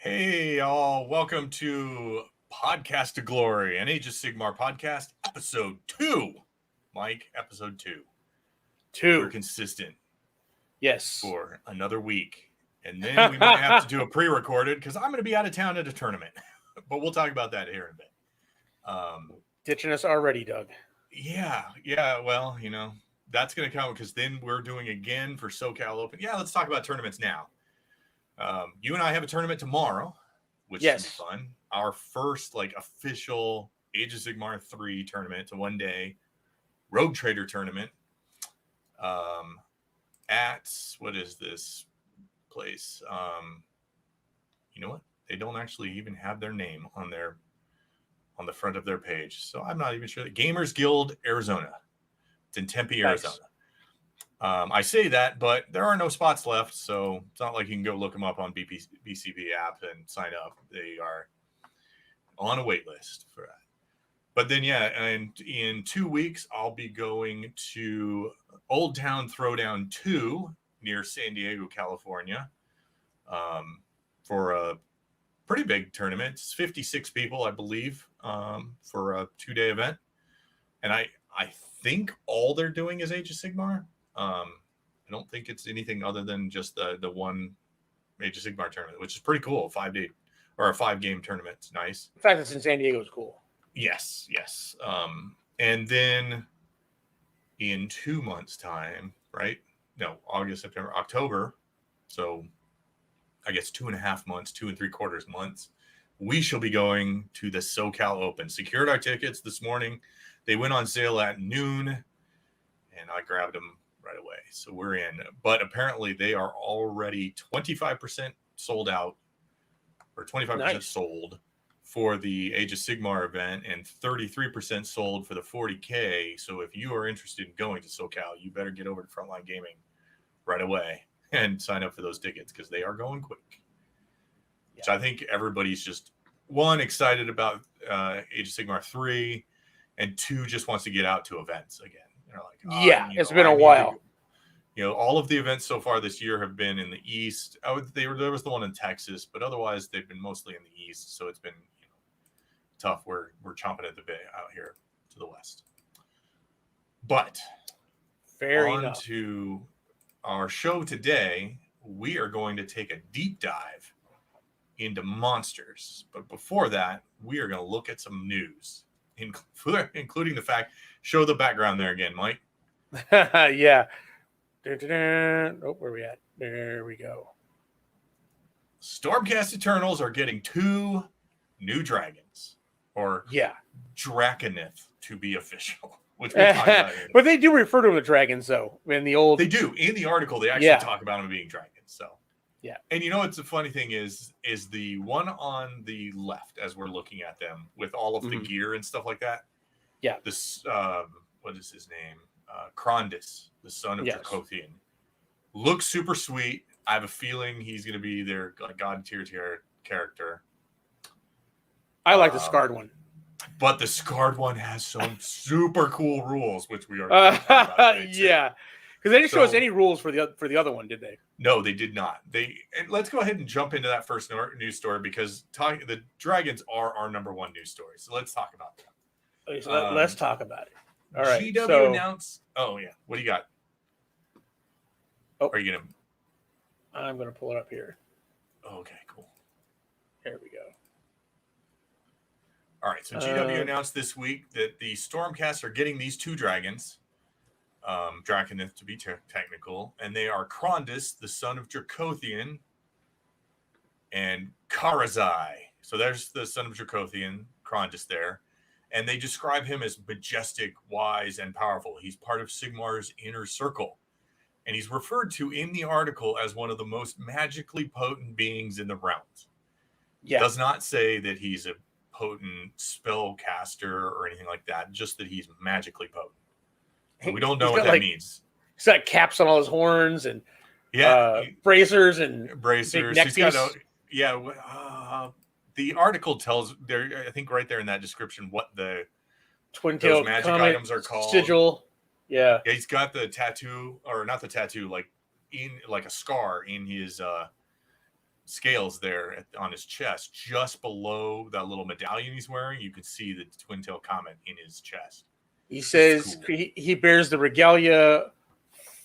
Hey, all. Welcome to Podcast to Glory, an Age of Sigmar podcast, episode 2. Mike, episode 2. 2. We're consistent. Yes. For another week. And then we might have to do a pre-recorded because I'm going to be out of town at a tournament. But we'll talk about that here in a bit. Ditching us already, Doug. Yeah. Well, that's going to come because then we're doing again for SoCal Open. Yeah, let's talk about tournaments now. You and I have a tournament tomorrow, which is fun. Our first official Age of Sigmar 3 tournament. It's a one-day Rogue Trader tournament. At what is this place? You know what? They don't actually even have their name on the front of their page, so I'm not even sure. Gamers Guild Arizona. It's in Tempe, Arizona. I say that, but there are no spots left, so it's not like you can go look them up on BCB app and sign up. They are on a wait list for that. But then, and in 2 weeks, I'll be going to Old Town Throwdown 2 near San Diego, California, for a pretty big tournament. It's 56 people, I believe, for a 2-day event. And I think all they're doing is Age of Sigmar. I don't think it's anything other than just the one Age of Sigmar tournament, which is pretty cool. 5-day or a 5-game tournament. It's nice. The fact that it's in San Diego is cool. Yes. And then in 2 months' time, right? No, August, September, October. So I guess 2.5 months, 2 3/4 months. We shall be going to the SoCal Open. Secured our tickets this morning. They went on sale at noon, and I grabbed them right away. So we're in. But apparently they are already 25% sold out, or 25% sold for the Age of Sigmar event, and 33% sold for the 40K. So if you are interested in going to SoCal, you better get over to Frontline Gaming right away and sign up for those tickets because they are going quick. Yeah. So I think everybody's just, 1, excited about Age of Sigmar 3, and 2, just wants to get out to events again. They're like, it's been a while. All of the events so far this year have been in the East. There was the one in Texas, but otherwise they've been mostly in the East. So it's been tough. We're chomping at the bit out here to the West. But on to our show today, we are going to take a deep dive into monsters. But before that, we are going to look at some news, including the fact, show the background there again, Mike. Yeah. Oh, where are we at? There we go. Stormcast Eternals are getting 2 new dragons, or Draconith to be official, which we'll talk about. But they do refer to them as dragons, though. In the old, they do. In the article, they actually talk about them being dragons. So and what's the funny thing is the one on the left, as we're looking at them with all of the gear and stuff like that. Yeah. This what is his name? Krondis, the son of Dracothian, looks super sweet. I have a feeling he's going to be their god tier character. I like the scarred one, but the scarred one has some super cool rules, which we are about because they didn't show us any rules for the other one, did they? No, they did not. And let's go ahead and jump into that first news story because the dragons are our number 1 news story. So let's talk about that. Okay, so let's talk about it. All right. GW announced. Oh yeah, what do you got? Oh, are you gonna? I'm gonna pull it up here. Okay, cool. There we go. All right, so GW announced this week that the Stormcast are getting these 2 dragons, Draconith to be technical, and they are Krondis, the son of Dracothian, and Karazai. So there's the son of Dracothian, Krondis there. And they describe him as majestic, wise, and powerful. He's part of Sigmar's inner circle. And he's referred to in the article as one of the most magically potent beings in the realms. Yeah. Does not say that he's a potent spellcaster or anything like that, just that he's magically potent. So we don't know what that means. He's got caps on all his horns and bracers and bracers. He's got the article tells there, I think, right there in that description, what the twin-tailed magic items are called. Sigil. Yeah. He's got the tattoo, or not the tattoo, like a scar in his scales there on his chest, just below that little medallion he's wearing. You can see the twin tail comet in his chest. He says cool. he bears the regalia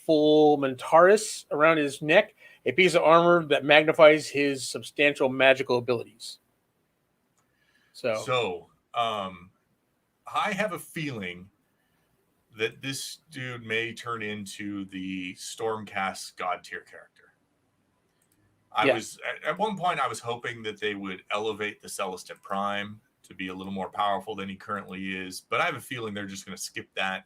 fulmentaris around his neck, a piece of armor that magnifies his substantial magical abilities. So, I have a feeling that this dude may turn into the Stormcast God tier character. I was at one point I was hoping that they would elevate the Celestin Prime to be a little more powerful than he currently is, but I have a feeling they're just going to skip that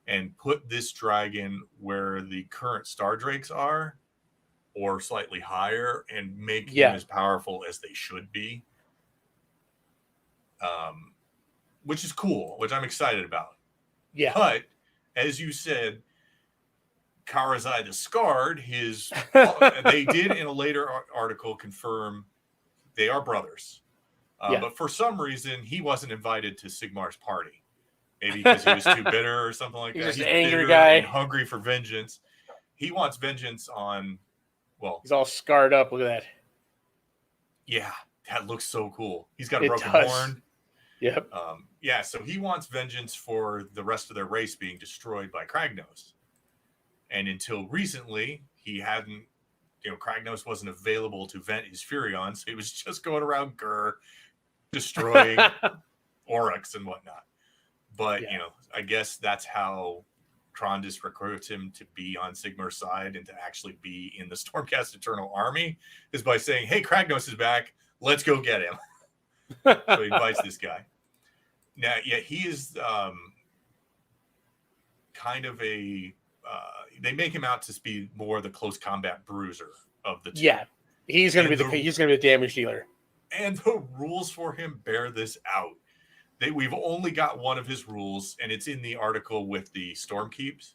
and put this dragon where the current Star Drakes are, or slightly higher, and make him as powerful as they should be. Which is cool, which I'm excited about. Yeah. But as you said, Karazai the Scarred, they did in a later article confirm they are brothers. But for some reason, he wasn't invited to Sigmar's party. Maybe because he was too bitter or something like that. He's He's an angry bitter guy and hungry for vengeance. He wants vengeance on, he's all scarred up. Look at that. Yeah, that looks so cool. He's got a broken horn. Yep. So he wants vengeance for the rest of their race being destroyed by Kragnos. And until recently, he hadn't, Kragnos wasn't available to vent his fury on, so he was just going around Gur, destroying Oryx and whatnot. But, I guess that's how Krondys recruits him to be on Sigmar's side and to actually be in the Stormcast Eternal Army, is by saying, hey, Kragnos is back, let's go get him. So he invites this guy. Now, he is kind of a... they make him out to be more the close combat bruiser of the two. Yeah, he's going to be he's going to be the damage dealer. And the rules for him bear this out. We've only got one of his rules, and it's in the article with the Stormkeeps.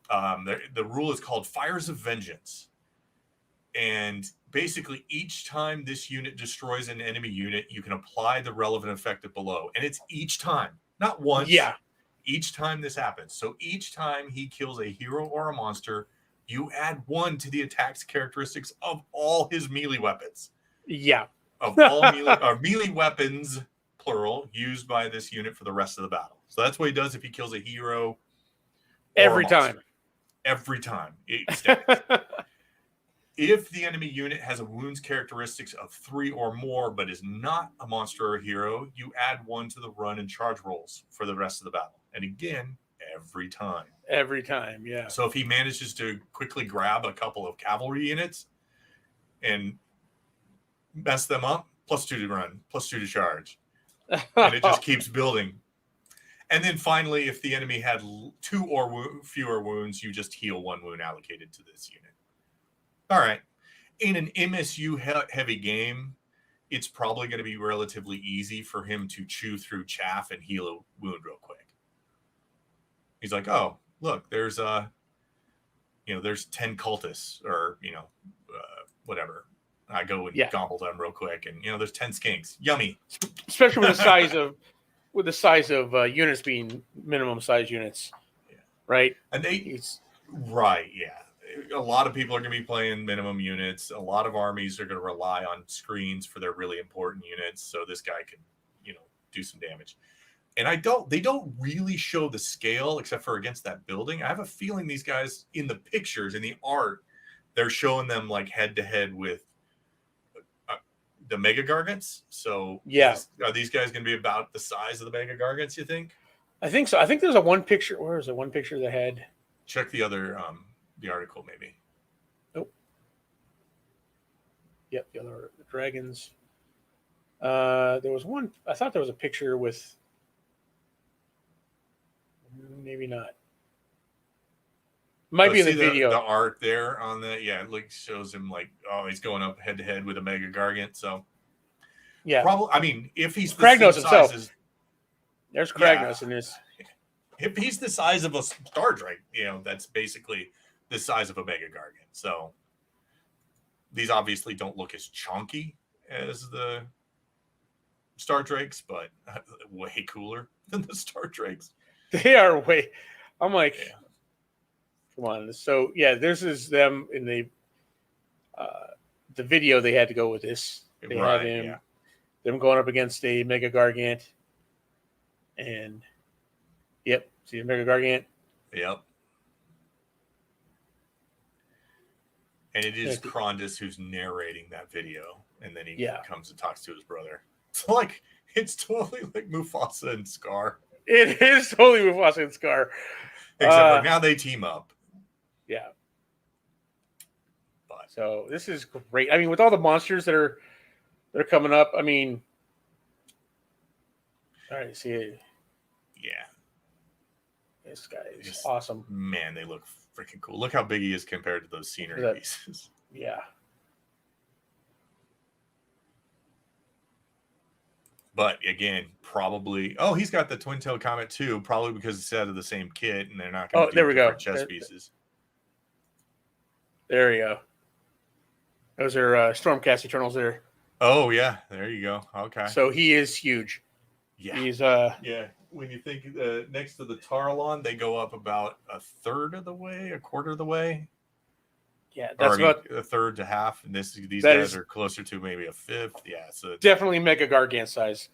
The rule is called Fires of Vengeance. And basically, each time this unit destroys an enemy unit, you can apply the relevant effect below. And it's each time, not once. Yeah. Each time this happens. So each time he kills a hero or a monster, you add 1 to the attack's characteristics of all his melee weapons. Yeah. Of all melee weapons, plural, used by this unit for the rest of the battle. So that's what he does if he kills a hero. Every time. Every time. If the enemy unit has a wounds characteristics of 3 or more, but is not a monster or a hero, you add 1 to the run and charge rolls for the rest of the battle. And again, every time. Every time, yeah. So if he manages to quickly grab a couple of cavalry units and mess them up, +2 to run, +2 to charge. And it just keeps building. And then finally, if the enemy had 2 or fewer wounds, you just heal 1 wound allocated to this unit. All right. In an MSU heavy game, it's probably going to be relatively easy for him to chew through chaff and heal a wound real quick. He's like, oh, look, there's 10 cultists or, whatever. I go and gobble them real quick. And, there's 10 skinks. Yummy. Especially with the size of units being minimum size units. Yeah. Right. And right. Yeah. A lot of people are going to be playing minimum units. A lot of armies are going to rely on screens for their really important units. So this guy can, do some damage. And they don't really show the scale except for against that building. I have a feeling these guys in the pictures, in the art, they're showing them like head to head with the Mega Gargants. So are these guys going to be about the size of the Mega Gargants, you think? I think so. I think there's one picture. Where is it? One picture of the head. Check the other, the article maybe. Nope. Yep, the other dragons. There was one. I thought there was a picture with. Maybe not. Might be in the video. The art there on that, it shows him he's going up head to head with a Mega Gargant. So probably. I mean, if he's the Kragnos himself, there's Kragnos in this. If he's the size of a Star Drake, that's basically the size of a Mega Gargant. So these obviously don't look as chunky as the Star Drakes, but way cooler than the Star Drakes. They are way. I'm like, come on. So this is them in the the video they had to go with this. They have them going up against a Mega Gargant, and see a Mega Gargant. Yep. And it is Krondus who's narrating that video, and then he comes and talks to his brother. So like it's totally like Mufasa and Scar. It is totally Mufasa and Scar. Except for now they team up. Yeah. So this is great. I mean, with all the monsters that are coming up, I mean, all right, see it. Yeah. This guy is awesome. Man, they look freaking cool. Look how big he is compared to those scenery pieces. Yeah. But again, probably. Oh, he's got the twin-tailed comet too. Probably because it's out of the same kit, and they're not going to do different chess pieces. There we go. Those are Stormcast Eternals there. Oh yeah, there you go. Okay. So he is huge. Yeah. He's When you think next to the Tarlon, they go up about a third of the way, a quarter of the way. Yeah, that's about a third to half. And these guys are closer to maybe a fifth. Yeah, so definitely Mega Gargant size.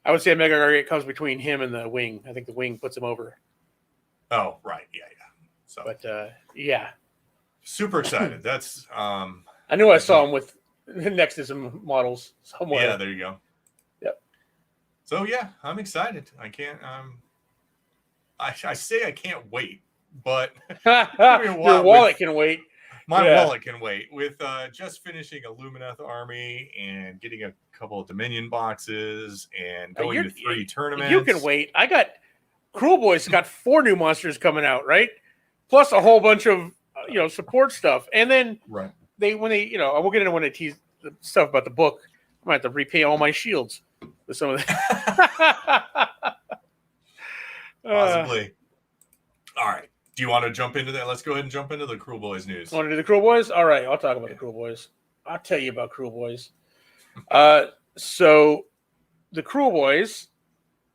I would say Mega Gargant comes between him and the wing. I think the wing puts him over. Oh, right. Yeah. So, but yeah, super excited. That's I knew I saw him with next to some models somewhere. Yeah, there you go. Yep. So yeah, I'm excited. I can't. I say I can't wait, but your wallet can wait. My wallet can wait. With just finishing a Lumineth army and getting a couple of Dominion boxes and going to 3 tournaments. You can wait. I got Cruel Boys got 4 new monsters coming out, right? Plus a whole bunch of support stuff, and then right. When they we'll get into when they tease the stuff about the book. I might have to repay all my shields with some of that. Possibly. All right. Do you want to jump into that? Let's go ahead and jump into the Cruel Boys news. Want to do the Cruel Boys? All right, I'll talk about the Cruel Boys. I'll tell you about Cruel Boys. So the Cruel Boys,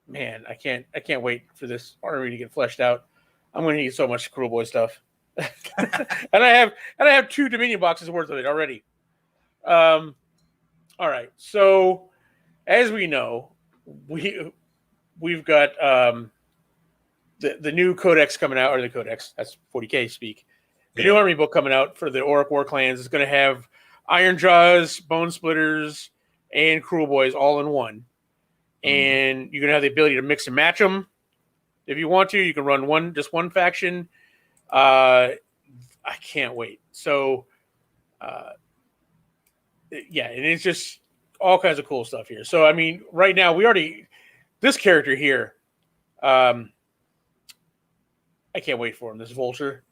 man, I can't wait for this army to get fleshed out. I'm going to need so much Cruel Boy stuff. and I have 2 Dominion boxes worth of it already. All right. So as we know, we've got the new codex coming out, or the codex, that's 40K speak. The new army book coming out for the Auric War Clans is going to have Iron Jaws, Bone Splitters, and Cruel Boys all in one. And you're going to have the ability to mix and match them. If you want to, you can run just one faction. I can't wait. So, and it's just all kinds of cool stuff here. So, I mean, right now this character here, I can't wait for him. This Vulture.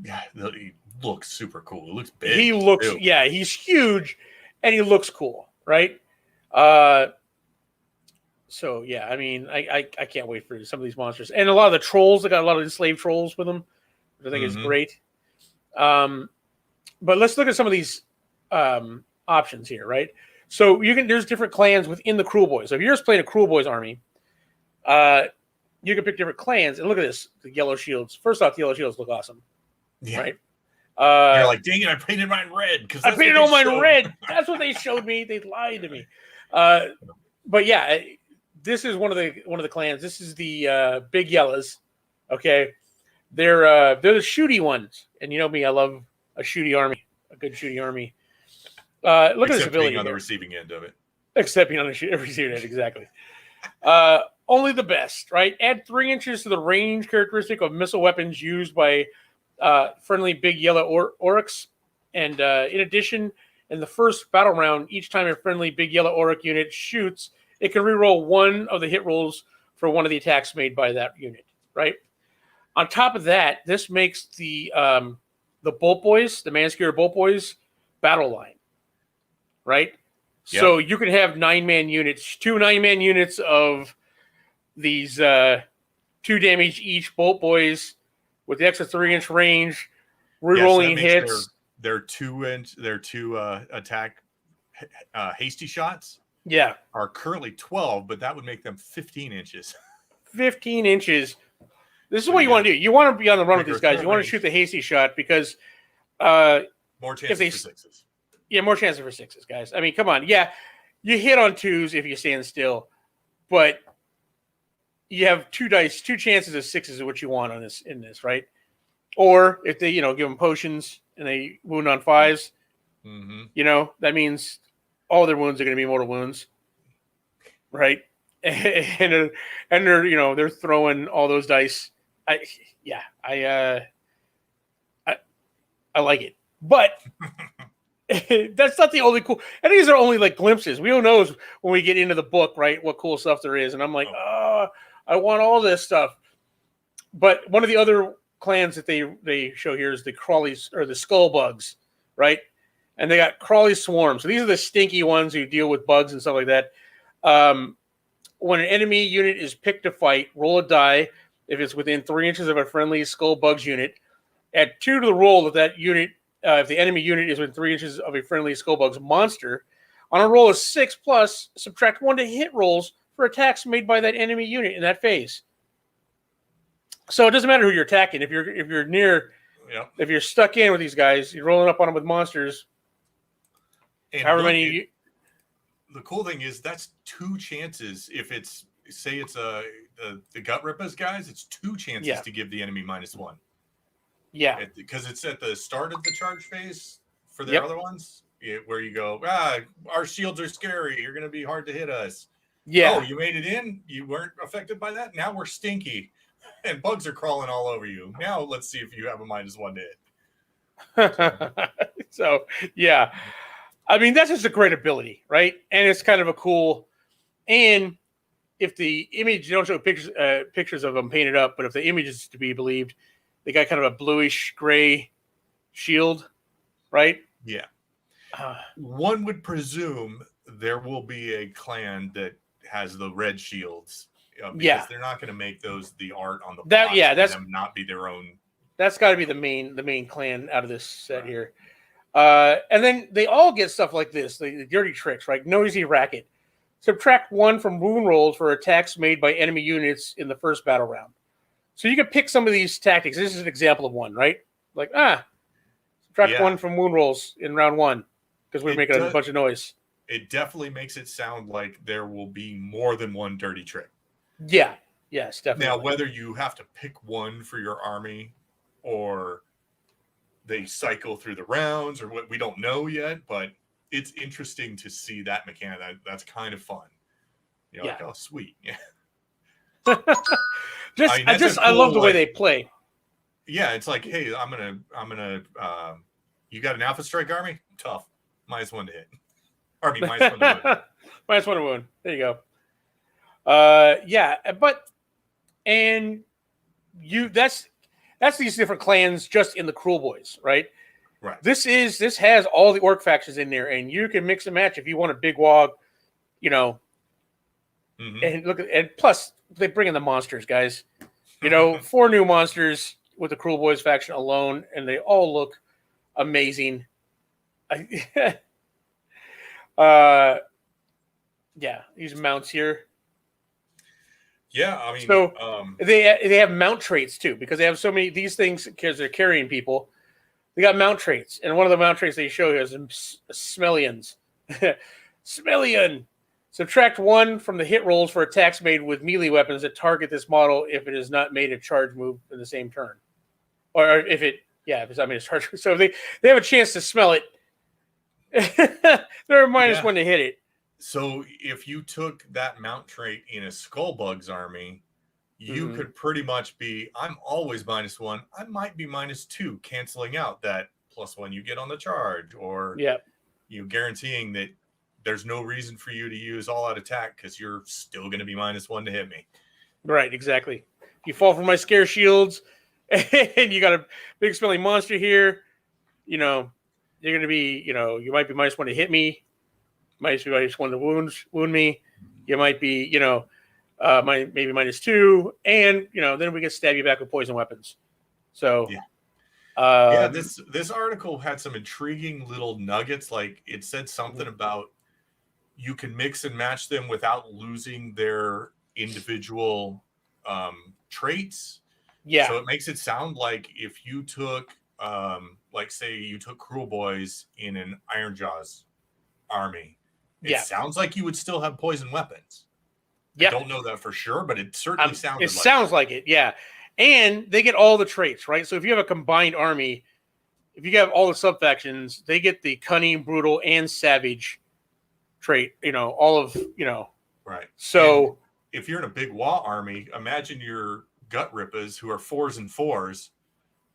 Yeah, he looks super cool. He looks big. He's huge, and he looks cool, right? So yeah, I mean, I can't wait for some of these monsters, and a lot of the trolls. They got a lot of enslaved trolls with them, which I think is great. But let's look at some of these options here, right? So there's different clans within the Cruel Boys. So if you're just playing a Cruel Boys army, you can pick different clans. And look at this, the yellow shields. First off, the yellow shields look awesome, right? You're like, dang it, I painted mine red. I painted all mine red. That's what they showed me. They lied to me. But yeah, this is one of the clans. This is the Big Yellows. Okay, they're the shooty ones, and you know me, I love a shooty army, a good shooty army. Look at this ability being on the receiving end of it. Except being on the receiving end, exactly. Only the best, right? Add 3 inches to the range characteristic of missile weapons used by friendly Big Yellow Oryx, and in addition, in the first battle round, each time a friendly Big Yellow Oryx unit shoots, it can reroll one of the hit rolls for one of the attacks made by that unit, right? On top of that, this makes the Bolt Boys, the Manskewer Bolt Boys, battle line, right? Yep. So you can have 9-man units, 2 9-man units of these 2 damage each Bolt Boys with the extra 3-inch range, rerolling hits. Their 2-inch, their 2 attack hasty shots. Yeah, are currently 12, but that would make them 15 inches. 15 inches. This is what you want to do. You want to be on the run with these guys. You want to shoot the hasty shot because more chances for 6s. Yeah, more chances for 6s, guys. I mean, come on. Yeah, you hit on 2s if you stand still, but you have 2 chances of 6s is what you want on this right? Or if they, give them potions and they wound on 5s, that means all their wounds are going to be mortal wounds, right? And they're they're throwing all those dice. I like it, but that's not the only cool. And these are only like glimpses. We don't know when we get into the book, right? What cool stuff there is. And I'm like, I want all this stuff. But one of the other clans that they show here is the Crawlies or the Skull Bugs, right? And they got Crawly Swarm. So these are the stinky ones who deal with bugs and stuff like that. When an enemy unit is picked to fight, roll a die if it's within 3 inches of a friendly Skull Bugs unit. Add 2 to the roll of that unit if the enemy unit is within 3 inches of a friendly Skull Bugs monster. On a roll of 6+, subtract 1 to hit rolls for attacks made by that enemy unit in that phase. So it doesn't matter who you're attacking. If you're near, if you're stuck in with these guys, you're rolling up on them with monsters. And however many. The cool thing is that's 2 chances. If it's the Gut Rippas guys, it's 2 chances to give the enemy -1. Yeah, because it's at the start of the charge phase for the other ones, where you go, our shields are scary. You're going to be hard to hit us. Yeah. Oh, you made it in. You weren't affected by that. Now we're stinky, and bugs are crawling all over you. Now let's see if you have a -1 to hit. So yeah, I mean that's just a great ability, right? And it's kind of a cool. And if the image, you don't show pictures of them painted up, but if the image is to be believed, they got kind of a bluish gray shield, right? Yeah. One would presume there will be a clan that has the red shields. Because they're not going to make those the art on the box. That's them not be their own. That's got to be the main clan out of this set here. And then they all get stuff like this, the dirty tricks, right? Noisy Racket. Subtract 1 from wound rolls for attacks made by enemy units in the first battle round. So you can pick some of these tactics. This is an example of one, right? Like, subtract 1 from wound rolls in round 1 because we're making a bunch of noise. It definitely makes it sound like there will be more than one dirty trick. Yeah. Yes, definitely. Now, whether you have to pick one for your army or they cycle through the rounds or what, we don't know yet, but it's interesting to see that mechanic. That's kind of fun. Like, oh, sweet. Yeah. I love the way they play. Yeah, it's like, hey, I'm gonna you got an Alpha Strike army? Tough. -1 to hit. Army -1 to wound. -1 to wound. There you go. That's these different clans just in the Cruel Boys, right? Right. This has all the orc factions in there, and you can mix and match if you want a big wog, and plus they bring in the monsters, guys. 4 new monsters with the Cruel Boys faction alone, and they all look amazing. These mounts here. Yeah, I mean, so they have mount traits too because they have so many these things because they're carrying people. They got mount traits, and one of the mount traits they show here is Smellions. Smellion. Subtract 1 from the hit rolls for attacks made with melee weapons that target this model if it has not made a charge move in the same turn, or if it's not made a charge. So if they have a chance to smell it, they're -1 to hit it. So if you took that mount trait in a Skullbugs army, you could pretty much be, I'm always -1. I might be -2, canceling out that +1 you get on the charge, or you guaranteeing that there's no reason for you to use all-out attack because you're still going to be -1 to hit me. Right, exactly. You fall for my scare shields, and you got a big smelly monster here. You're going to be, you might be -1 to hit me. Might be -1 to wound me. You might be, maybe -2, and then we can stab you back with poison weapons. So this article had some intriguing little nuggets. Like it said something about you can mix and match them without losing their individual traits. Yeah. So it makes it sound like if you took like say you took Cruel Boys in an Iron Jaws army, it Yeah. sounds like you would still have poison weapons. Yeah. I don't know that for sure, but it certainly sounded it sounds like it, yeah. And they get all the traits, right? So if you have a combined army, if you have all the sub-factions, they get the cunning, brutal, and savage trait, all of, right. So and if you're in a big Wa army, imagine your gut rippers who are 4s and 4s.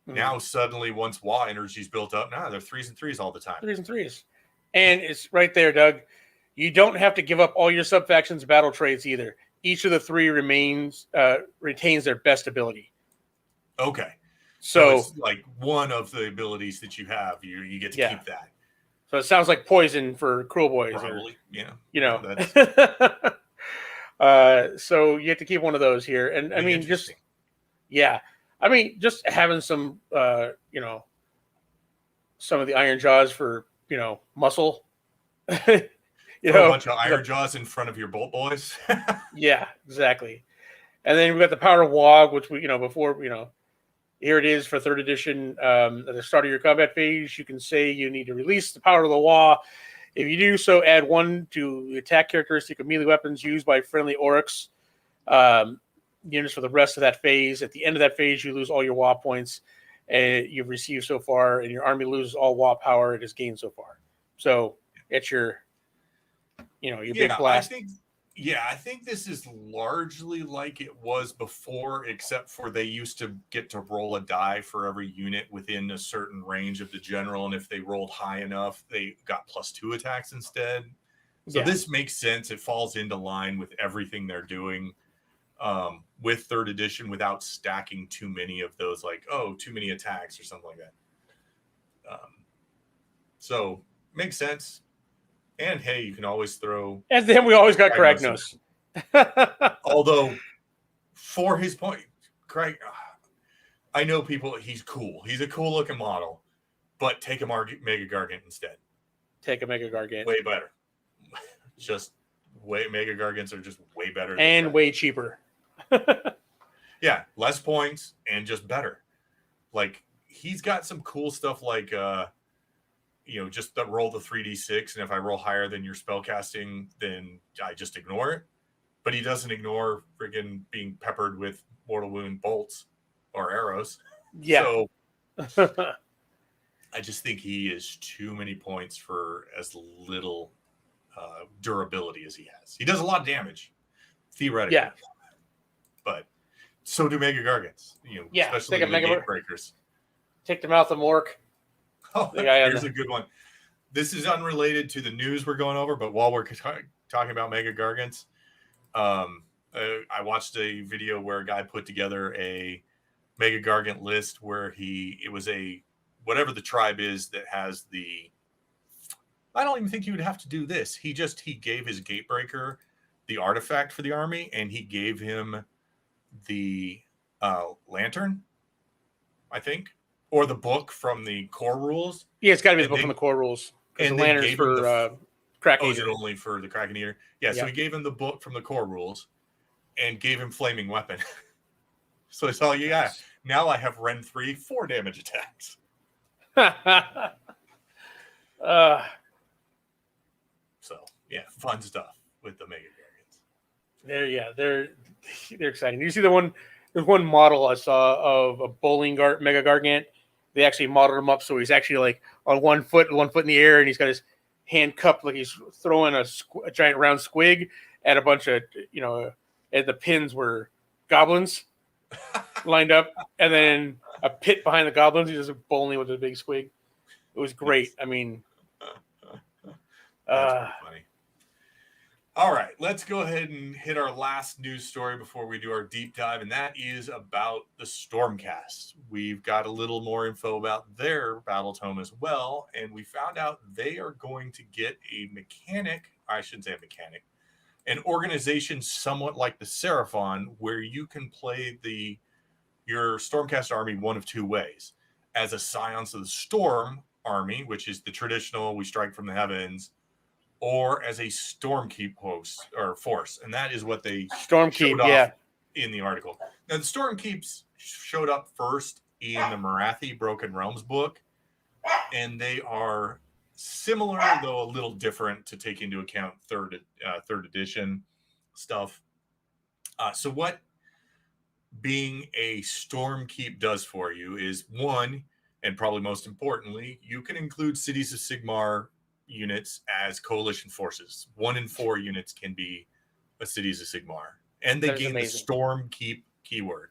Now suddenly once Wa energy's built up, they're 3s and 3s all the time. 3s and 3s. And it's right there, Doug. You don't have to give up all your sub-factions battle traits either. Each of the 3 retains their best ability. Okay. So it's like one of the abilities that you have, you get to keep that. So it sounds like poison for Cruel Boys. Probably, yeah. So you have to keep one of those here. And I mean, just having some, some of the Iron Jaws for, muscle. A bunch of Iron Jaws in front of your Bolt Boys. Yeah, exactly. And then we've got the Power of Wog, which we, before, here it is for 3rd edition. At the start of your combat phase, you can say you need to release the Power of the Wa. If you do so, add 1 to the attack characteristic of melee weapons used by friendly Oryx units for the rest of that phase. At the end of that phase, you lose all your Wa points you've received so far, and your army loses all Wa power it has gained so far. So it's your, your big blast. I think this is largely like it was before, except for they used to get to roll a die for every unit within a certain range of the general, and if they rolled high enough, they got +2 attacks instead. So this makes sense. It falls into line with everything they're doing with 3rd edition without stacking too many of those, like, too many attacks or something like that. So makes sense. And hey, you can always throw. And then we always got Kragnos. Although, for his point, Craig, I know people. He's cool. He's a cool looking model, but take a Mega Gargant instead. Take a Mega Gargant. Way better. Mega Gargants are just way better and way cheaper. Yeah, less points and just better. Like he's got some cool stuff like. Just roll the 3d6, and if I roll higher than your spell casting, then I just ignore it. But he doesn't ignore friggin' being peppered with mortal wound bolts or arrows. Yeah. So I just think he is too many points for as little durability as he has. He does a lot of damage, theoretically. Yeah. But so do Mega Gargants. Especially the Gate Breakers. Take the Mouth of Mork. Oh, here's a good one. This is unrelated to the news we're going over, but while we're talking about Mega Gargants, I watched a video where a guy put together a Mega Gargant list where it was whatever the tribe is that has I don't even think he would have to do this. He gave his Gatebreaker the artifact for the army, and he gave him the lantern, I think. Or the book from the core rules. Yeah, it's got to be the book from the core rules. And the lantern's for Kraken Eater. Is it only for the Kraken Eater? Yeah, so he gave him the book from the core rules and gave him Flaming Weapon. So it's all, now I have Ren 3 4 damage attacks. So, fun stuff with the Mega Gargants. They're exciting. You see there's one model I saw of a bowling Mega Gargant. They actually modeled him up so he's actually like on one foot in the air, and he's got his hand cupped like he's throwing a giant round squig at a bunch of, and the pins were goblins lined up, and then a pit behind the goblins. He's just bowling with a big squig. It was great. I mean, that's pretty funny. All right, let's go ahead and hit our last news story before we do our deep dive, and that is about the Stormcast. We've got a little more info about their battle tome as well, and we found out they are going to get an organization somewhat like the Seraphon, where you can play your Stormcast army one of two ways. As a Scions of the Storm army, which is the traditional, we strike from the heavens, or as a Stormkeep host or force, and that is what they showed off in the article. Now, the Stormkeeps showed up first in the Marathi Broken Realms book, and they are similar, though a little different to take into account third edition stuff. So what being a Stormkeep does for you is, one, and probably most importantly, you can include Cities of Sigmar units as coalition forces. 1 in 4 units can be a Cities of Sigmar, and they That is gain the amazing. Stormkeep keyword,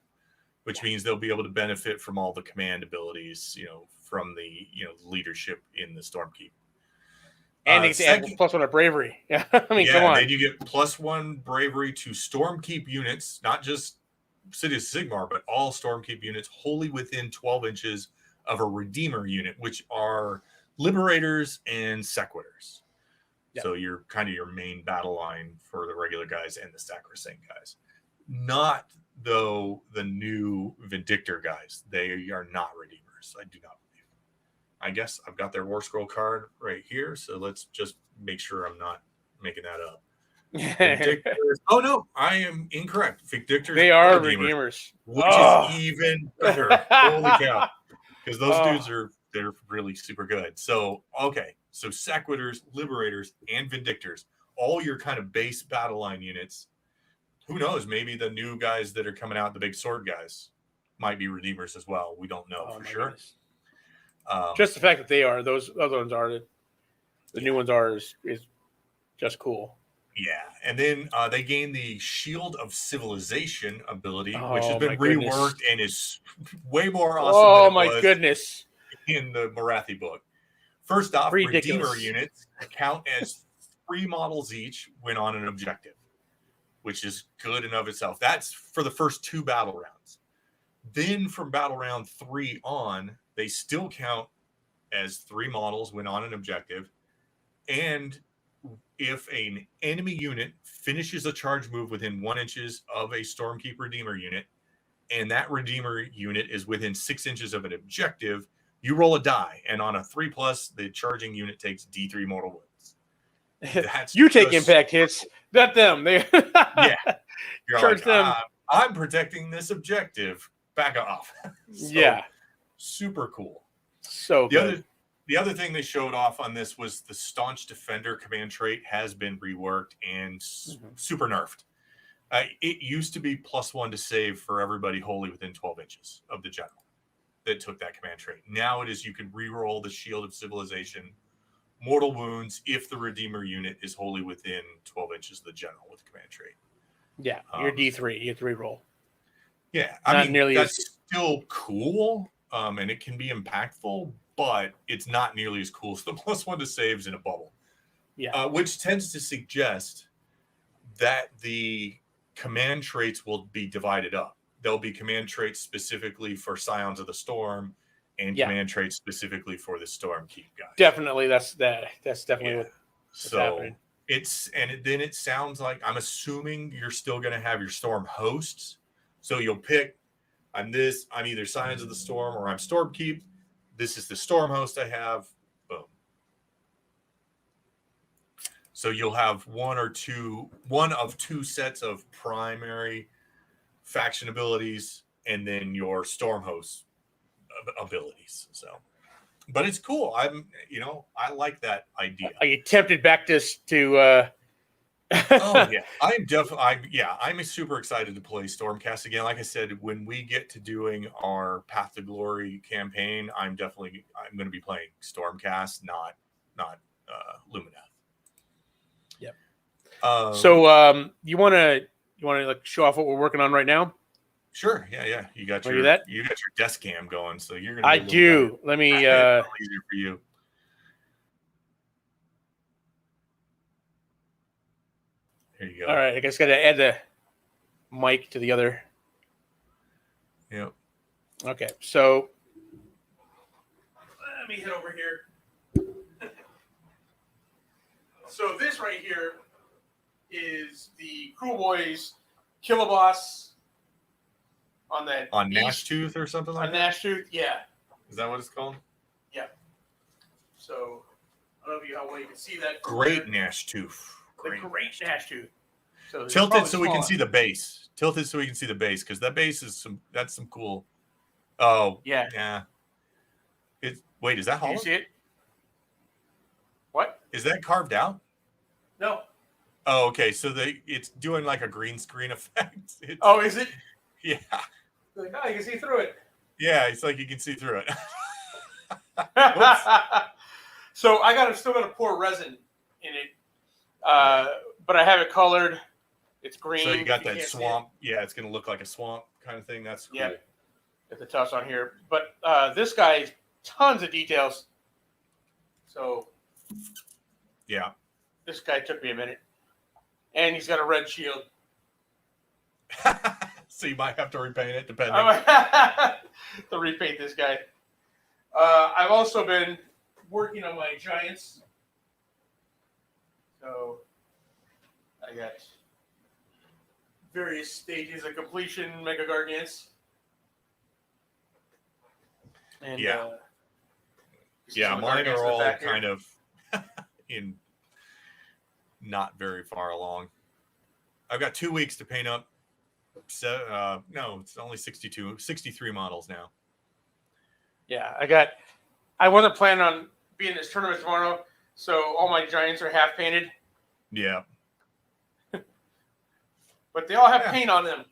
which means they'll be able to benefit from all the command abilities, from the leadership in the Stormkeep. And they add +1 of bravery. Yeah, I mean, come on. Then you get +1 bravery to Stormkeep units, not just Cities of Sigmar, but all Stormkeep units wholly within 12 inches of a Redeemer unit, which are Liberators and Sequitors. Yep. So you're kind of your main battle line for the regular guys and the Sacrosanct guys. Not, though, the new Vindictor guys. They are not Redeemers. I do not believe. I guess I've got their War Scroll card right here, so let's just make sure I'm not making that up. Oh no, I am incorrect. Vindictors, they are Redeemers, which is even better. Holy cow! Because those dudes they're really super good. So so Sequitors, Liberators, and Vindictors, all your kind of base battle line units. Who knows? Maybe the new guys that are coming out, the big sword guys, might be Redeemers as well. We don't know for sure. Just the fact that they are, those other ones are, the new ones are is just cool. Yeah, and then they gain the Shield of Civilization ability, which has been reworked and is way more awesome than it was goodness in the Morathi book. First off, Redeemer units count as 3 models each when on an objective, which is good in of itself. That's for the first 2 battle rounds. Then from battle round 3 on, they still count as 3 models when on an objective. And if an enemy unit finishes a charge move within 1 inches of a Stormkeep Redeemer unit, and that Redeemer unit is within 6 inches of an objective, you roll a die, and on a 3+, the charging unit takes D3 mortal wounds. You take impact hits, not them. They yeah, you're charge them. I'm protecting this objective. Back off. Yeah, super cool. So good. The other thing they showed off on this was the Staunch Defender command trait has been reworked and super nerfed. It used to be +1 to save for everybody wholly within 12 inches of the general that took that command trait. Now it is you can reroll the Shield of Civilization, mortal wounds if the Redeemer unit is wholly within 12 inches of the general with the command trait. Yeah, you're D3. You have to reroll. Yeah, I mean, that's still cool, and it can be impactful, but it's not nearly as cool as the +1 to saves in a bubble. Yeah, which tends to suggest that the command traits will be divided up. There'll be command traits specifically for Scions of the Storm, and command traits specifically for the Stormkeep guys. Definitely, that's definitely what's happening. Then it sounds like, I'm assuming you're still going to have your Storm hosts. So you'll pick, I'm either Scions of the Storm or I'm Stormkeep. This is the Storm host I have. Boom. So you'll have one of 2 sets of primary faction abilities and then your Storm host abilities. So, but it's cool. I like that idea. Are you tempted back to Oh yeah, I'm super excited to play Stormcast again. Like I said, when we get to doing our Path to Glory campaign, I'm going to be playing Stormcast, not Luminath. Yep. So you want to like show off what we're working on right now? Sure. Yeah. You got your desk cam going, so you're gonna. I do. Better. Let me. Easier for you. There you go. All right, I guess got to add the mic to the other. Yep. Okay, so let me head over here. So this right here is the Cruel Boys Killaboss on Gnashtooth or something like that? On Gnashtooth, yeah. Is that what it's called? Yeah. So I don't know how well you can see that. Great Gnashtooth. Great Gnashtooth. So tilted so we can see the base. Tilted so we can see the base, because that base is some cool. Oh yeah. Wait, is that Can hollow? you see it? What? Is that carved out? No. Oh, okay. So it's doing like a green screen effect. Oh, is it? Yeah. Like, oh, you can see through it. Yeah, it's like you can see through it. So still got to pour resin in it, but I have it colored. It's green. So you got that swamp. Yeah, it's gonna look like a swamp kind of thing. That's cool. Yeah. Got the tufts on here, but this guy, tons of details. So yeah, this guy took me a minute, and he's got a red shield. So you might have to repaint it, depending. To repaint this guy. I've also been working on my giants. So I got various stages of completion, Mega Gargants. And, yeah, mine are all kind of in not very far along. I've got 2 weeks to paint up. So, no, it's only 63 models now. Yeah, I wasn't planning on being in this tournament tomorrow, so all my giants are half painted. Yeah. But they all have paint on them.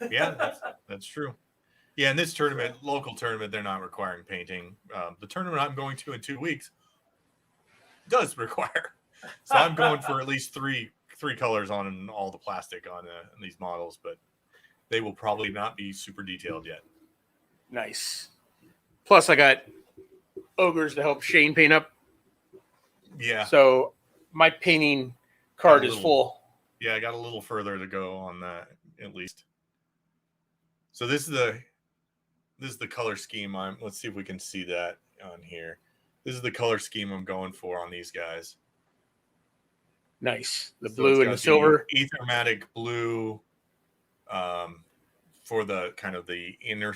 Yeah, that's true. Yeah, in this tournament, local tournament, they're not requiring painting. The tournament I'm going to in 2 weeks does require. So I'm going for at least three colors on all the plastic on these models, but they will probably not be super detailed yet. Nice. Plus, I got ogres to help Shane paint up. Yeah. So my painting card is full. Yeah, I got a little further to go on that, at least. So this is the color scheme. Let's see if we can see that on here. This is the color scheme I'm going for on these guys. Nice. The blue and the silver. Ethermatic blue for the kind of the inner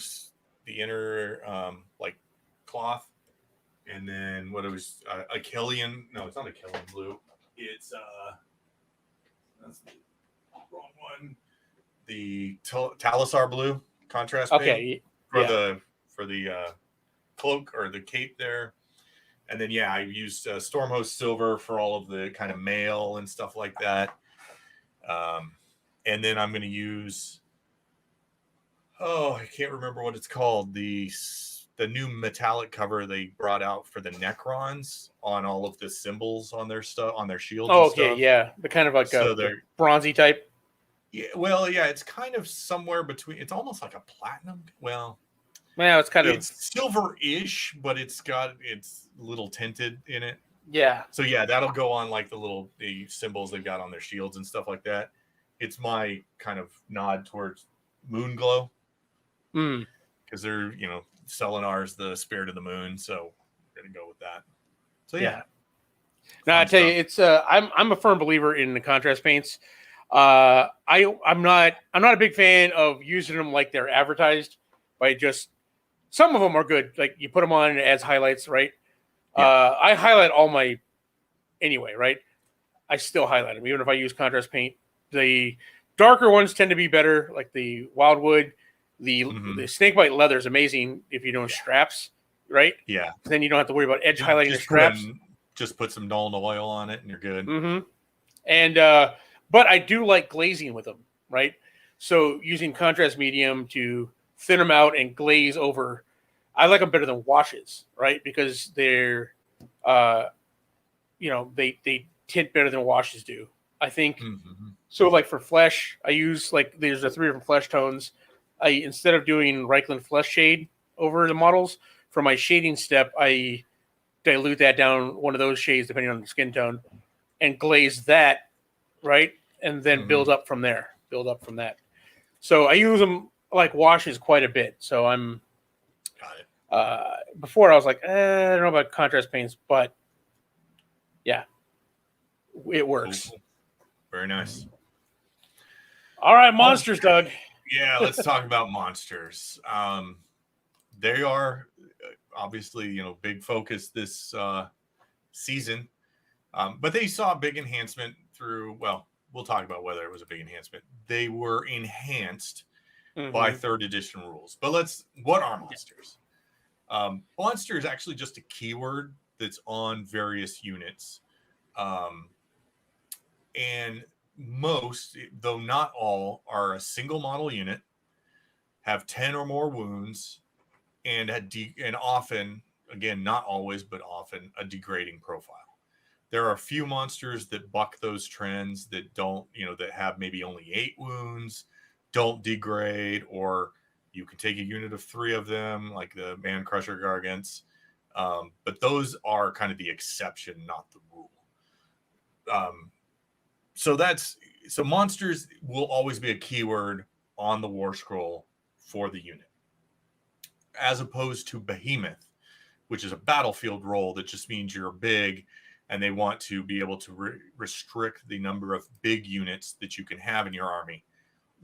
like cloth. And then what it was, Achillean. No, it's not Achillean blue. It's that's the wrong one. The Talisar blue contrast paint for the cloak or the cape there. And then, I used Stormhost Silver for all of the kind of mail and stuff like that. And then I'm going to use, I can't remember what it's called. The new metallic cover they brought out for the Necrons on all of the symbols on their stuff, on their shields. Oh, okay, yeah. The kind of like a bronzy type. Yeah, well, yeah, it's kind of somewhere between. It's almost like a platinum. Well, it's silver-ish, but it's a little tinted in it. Yeah. So that'll go on like the symbols they've got on their shields and stuff like that. It's my kind of nod towards moon glow. Because they're, Selenar's the spirit of the moon, so we're gonna go with that. So Now I tell you, it's I'm a firm believer in the contrast paints. I'm not a big fan of using them like they're advertised. By just some of them are good, like you put them on and it adds highlights, right? Yeah. I highlight all my anyway, right? I still highlight them even if I use contrast paint. The darker ones tend to be better, like the Wildwood. The snakebite leather is amazing if you don't straps, right? Yeah. Then you don't have to worry about edge highlighting the straps. Just put some Nuln oil on it and you're good. And but I do like glazing with them, right? So using contrast medium to thin them out and glaze over, I like them better than washes, right? Because they're, they tint better than washes do. I think. So like for flesh, I use there's 3 different flesh tones. Instead of doing Reichland flesh shade over the models, for my shading step, I dilute that down one of those shades depending on the skin tone, and glaze that, right, and then build up from there. Build up from that. So I use them like washes quite a bit. So I'm. Got it. Before I was like, I don't know about contrast paints, but yeah, it works. Cool. Very nice. All right, monsters, Doug. Yeah, let's talk about monsters. They are obviously, big focus this season, but they saw a big enhancement through. Well, we'll talk about whether it was a big enhancement. They were enhanced by 3rd edition rules. But what are monsters? Monster is actually just a keyword that's on various units. And most, though not all, are a single model unit, have 10 or more wounds, and and often, again, not always, but often, a degrading profile. There are a few monsters that buck those trends that don't, that have maybe only 8 wounds, don't degrade, or you can take a unit of 3 of them, like the Man Crusher Gargants. But those are kind of the exception, not the rule. So monsters will always be a keyword on the War Scroll for the unit, as opposed to Behemoth, which is a battlefield role that just means you're big, and they want to be able to restrict the number of big units that you can have in your army.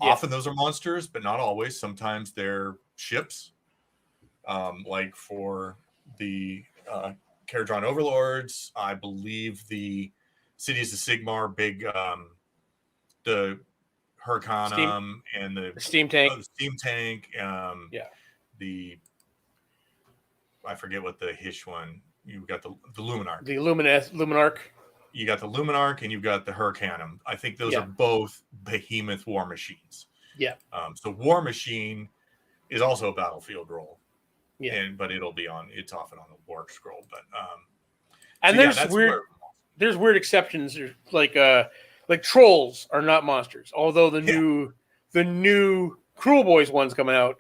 Yeah. Often those are monsters, but not always. Sometimes they're ships, like for the Caradron Overlords. I believe the Cities of Sigmar, big, the Hurricanum and the steam tank. The steam tank. I forget what the Hish one. You've got the Luminarch. The Luminarch. You got the Luminarch and you've got the Hurricanum. I think those are both Behemoth War Machines. Yeah. So War Machine is also a battlefield role. Yeah. But it's often on the War Scroll. But and there's weird exceptions, like trolls are not monsters, although the new Cruel Boys ones coming out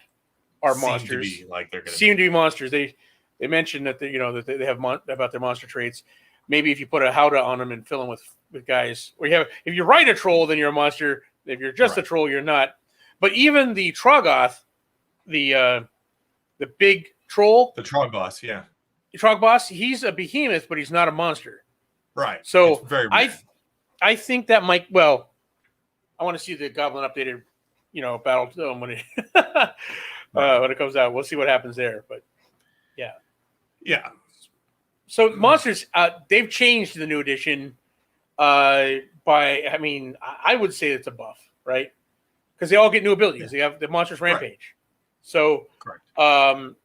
are monsters. Seem to be monsters. They mentioned that they have about their monster traits. Maybe if you put a Howdah on them and fill them with guys, or if you ride a troll, then you're a monster. If you're just a troll, you're not. But even the Troggoth, the big troll, the Trogboss, Trogboss, he's a behemoth, but he's not a monster. Right. So I think that might. Well, I want to see the Goblin updated, battle when it comes out. We'll see what happens there. But yeah. So monsters, they've changed the new edition. I would say it's a buff, right? Because they all get new abilities. They have the Monsters Rampage. Right. So, correct. The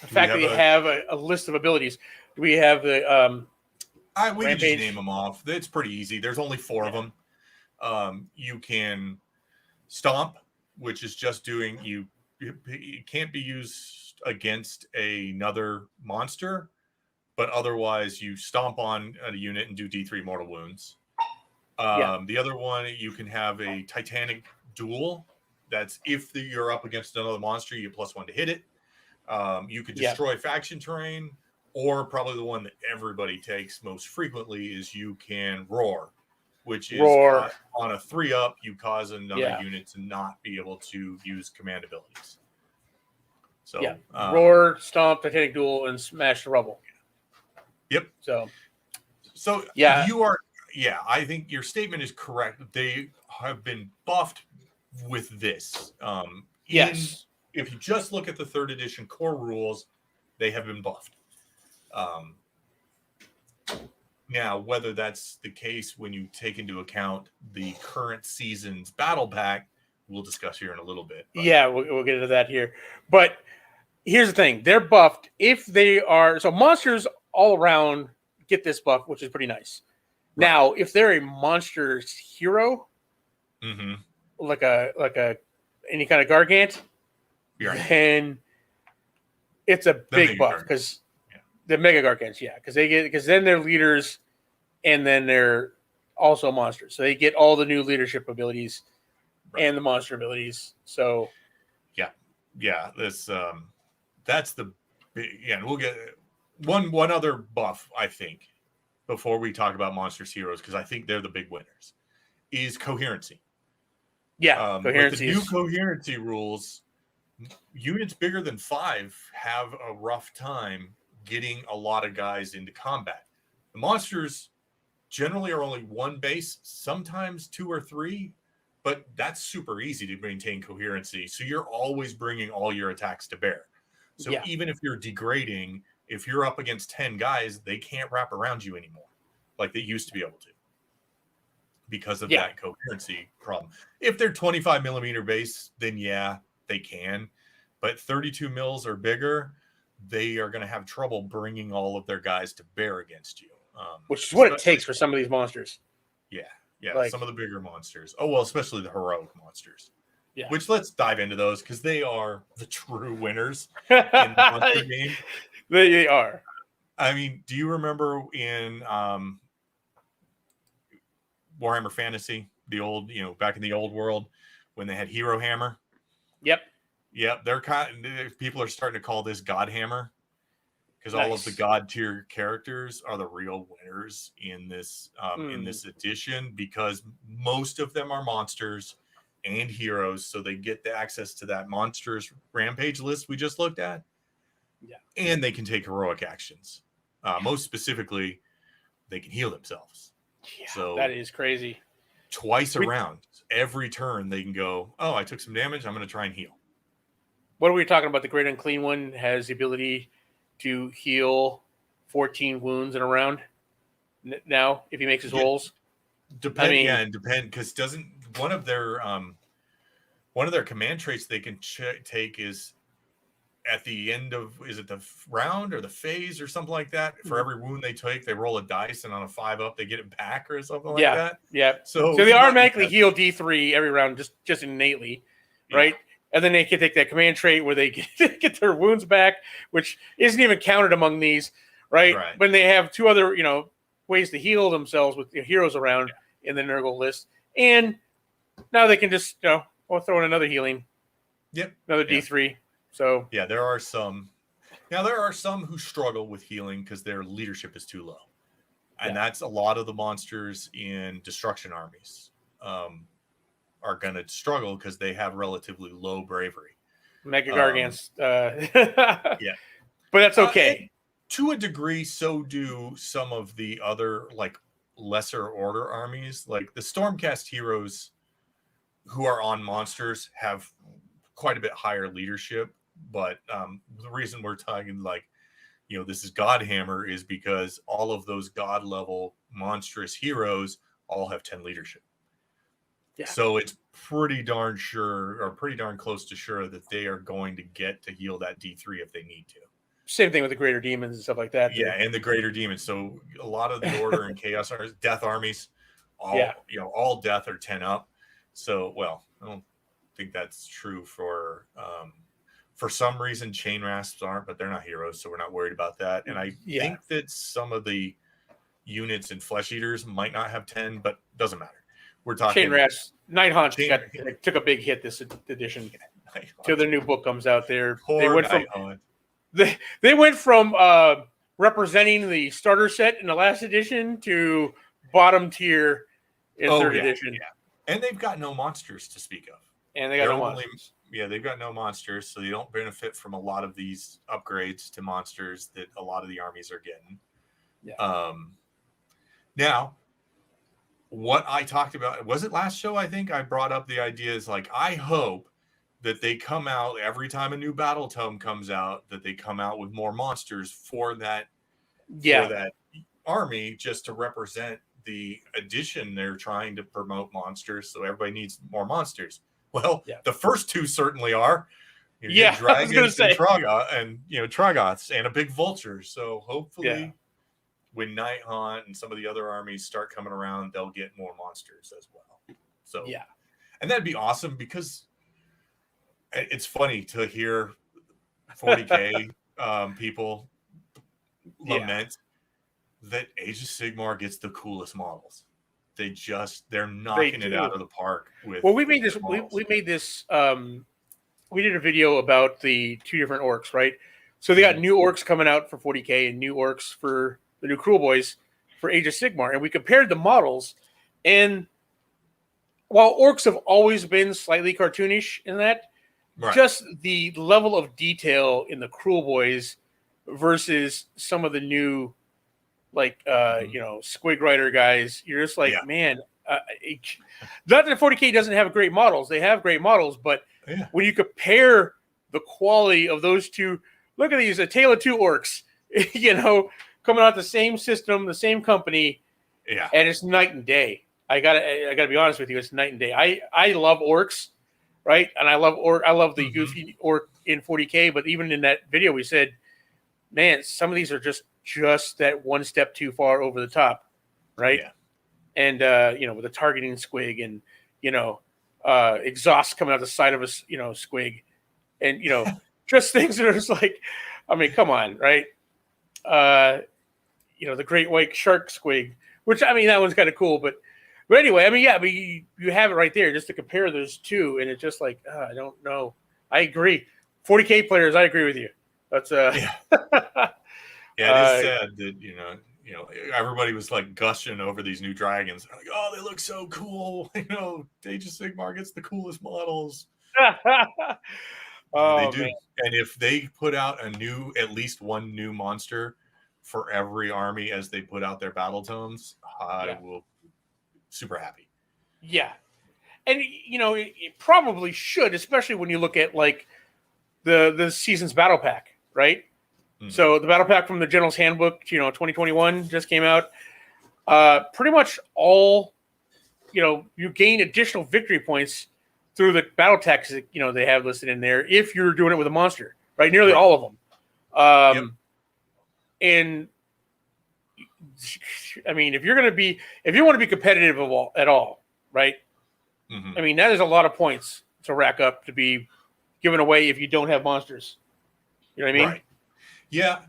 fact that they have a list of abilities. We have the we can just name them off. It's pretty easy. There's only 4 of them. You can Stomp, which is just doing it can't be used against another monster, but otherwise you stomp on a unit and do D3 mortal wounds. The other one, you can have a Titanic Duel. That's if you're up against another monster, you get +1 to hit it. You could destroy faction terrain, or probably the one that everybody takes most frequently is you can Roar, which is on a 3-up, you cause another unit to not be able to use command abilities. So Roar, Stomp, Titanic Duel, and Smash the Rubble. Yep. So you are. Yeah, I think your statement is correct. They have been buffed with this. Yes. If you just look at the 3rd edition core rules, they have been buffed. Now, whether that's the case when you take into account the current season's battle pack, we'll discuss here in a little bit. But. Yeah, we'll get into that here. But here's the thing. They're buffed if they are... So monsters all around get this buff, which is pretty nice. Right. Now, if they're a monster's hero, like a any kind of Gargant, then it's a big buff because the Mega Gargants, because then they're leaders, and then they're also monsters, so they get all the new leadership abilities and the monster abilities. So, that's the big, and we'll get one other buff, I think, before we talk about monsters heroes, because I think they're the big winners, is coherency. Coherency. With the new coherency rules, units bigger than 5 have a rough time getting a lot of guys into combat. The monsters generally are only 1 base, sometimes 2 or 3, but that's super easy to maintain coherency. So you're always bringing all your attacks to bear. So even if you're degrading, if you're up against 10 guys, they can't wrap around you anymore like they used to be able to because of that coherency problem. If they're 25 millimeter base, then they can, but 32 mils or bigger, they are going to have trouble bringing all of their guys to bear against you. Which is what it takes for some of these monsters. Yeah, Like, some of the bigger monsters. Oh, well, especially the heroic monsters. Yeah. Which, let's dive into those, because they are the true winners in the monster game. They are. I mean, do you remember in Warhammer Fantasy, the old, back in the old world, when they had Hero Hammer? Yep. They're people are starting to call this God Hammer, because all of the God tier characters are the real winners in this edition, because most of them are monsters and heroes, so they get the access to that monsters rampage list we just looked at. Yeah, and they can take heroic actions. Most specifically, they can heal themselves. Yeah, so that is crazy. Twice around, every turn, they can go, oh, I took some damage, I'm going to try and heal. What are we talking about? The Great Unclean One has the ability to heal 14 wounds in a round now if he makes his rolls. Depend, because doesn't one of their command traits they can take is at the end of, is it the round or the phase or something like that? For every wound they take, they roll a dice, and on a 5-up, they get it back or something like that. Yeah. So they automatically heal D3 every round, just innately, right? And then they can take that command trait where they get their wounds back, which isn't even counted among these, right? When they have two other, ways to heal themselves with heroes around in the Nurgle list. And now they can just, throw in another healing. Yep. Another D3. So there are some. Now there are some who struggle with healing because their leadership is too low, and that's a lot of the monsters in destruction armies. Are going to struggle because they have relatively low bravery. Mega Gargants. But that's okay. To a degree, so do some of the other lesser order armies. Like the Stormcast heroes who are on monsters have quite a bit higher leadership. But the reason we're talking this is Godhammer is because all of those God level monstrous heroes all have 10 leadership. Yeah. So it's pretty darn close to sure that they are going to get to heal that D3 if they need to. Same thing with the Greater Demons and stuff like that. Yeah, and the Greater Demons. So a lot of the Order and Chaos armies, Death armies, all Death are 10 up. So, I don't think that's true for some reason. Chain Rasps aren't, but they're not heroes, so we're not worried about that. And I think that some of the units in Flesh Eaters might not have 10, but doesn't matter. We're talking Chain Rasps. Night Haunt took a big hit this edition. Till their new book comes out there. They went from representing the starter set in the last edition to bottom tier in third edition. Yeah. And they've got no monsters to speak of. And they got no monsters. Yeah, they've got no monsters, so they don't benefit from a lot of these upgrades to monsters that a lot of the armies are getting. Yeah. Now, what I talked about, was it last show? I think I brought up the idea is I hope that they come out every time a new battle tome comes out, that they come out with more monsters for that army, just to represent the edition they're trying to promote monsters. So everybody needs more monsters. Well, the first two certainly are. Dragons and Troggoths and a big vulture. So hopefully when Night Haunt and some of the other armies start coming around, they'll get more monsters as well. So and that'd be awesome, because it's funny to hear 40K people lament that Age of Sigmar gets the coolest models. They're knocking it out of the park with. Well, we made this. We made this. We did a video about the two different orcs, right? So they got new orcs coming out for 40K and new orcs for the new Cruel Boys for Age of Sigmar, and we compared the models. And while orcs have always been slightly cartoonish in that, just the level of detail in the Cruel Boys versus some of the new, Squig Rider guys, you're just man. Not that 40K doesn't have great models; they have great models, but when you compare the quality of those two, look at these, a tale of two orcs, coming out the same system, the same company, and it's night and day. I gotta be honest with you, it's night and day. I love orcs. right? And I love the Mhm. goofy orc in 40K, but even in that video we said, man, some of these are just that one step too far over the top, right? Yeah. And with the targeting squig and exhaust coming out the side of a squig, and just things that are just like, I mean, come on, right? The great white shark squig, which I mean that one's kind of cool, but anyway, I mean, yeah, but you have it right there just to compare those two, and it's just like I don't know. I agree. 40K players, I agree with you. That's Yeah. Yeah, it is sad that everybody was like gushing over these new dragons. Like, oh, they look so cool. Age of Sigmar gets the coolest models. Oh, they do. man. And if they put out at least one new monster for every army as they put out their battle tomes, I will be super happy. Yeah. And it probably should, especially when you look at like the season's battle pack, right? Mm-hmm. So the battle pack from the General's Handbook, 2021 just came out. Pretty much all, you gain additional victory points through the battle tax that, they have listed in there if you're doing it with a monster, right? Nearly all of them. And I mean, if you want to be competitive at all, right? Mm-hmm. I mean, that is a lot of points to rack up to be given away if you don't have monsters. You know what I mean? Right. Yeah.